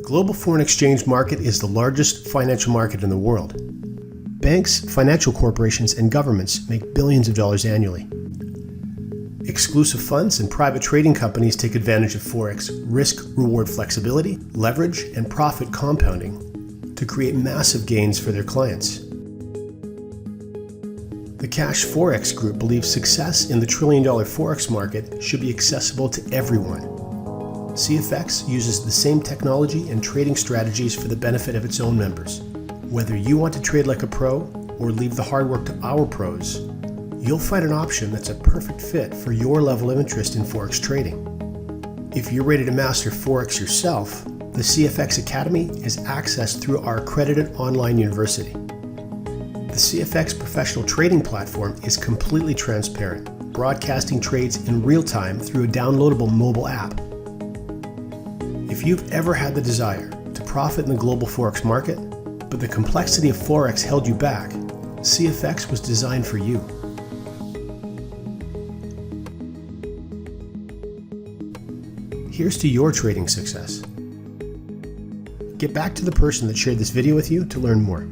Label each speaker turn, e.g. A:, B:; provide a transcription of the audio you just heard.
A: global foreign exchange market is the largest financial market in the world. Banks, financial corporations, and governments make billions of dollars annually. Exclusive funds and private trading companies take advantage of Forex risk-reward flexibility, leverage, and profit compounding to create massive gains for their clients. The Fx Forex Group believes success in the trillion-dollar Forex market should be accessible to everyone. CFX uses the same technology and trading strategies for the benefit of its own members. Whether you want to trade like a pro or leave the hard work to our pros, you'll find an option that's a perfect fit for your level of interest in Forex trading. If you're ready to master Forex yourself, the CFX Academy is accessed through our accredited online university. The CFX professional trading platform is completely transparent, broadcasting trades in real time through a downloadable mobile app. If you've ever had the desire to profit in the global Forex market, but the complexity of Forex held you back, CFX was designed for you. Here's to your trading success. Get back to the person that shared this video with you to learn more.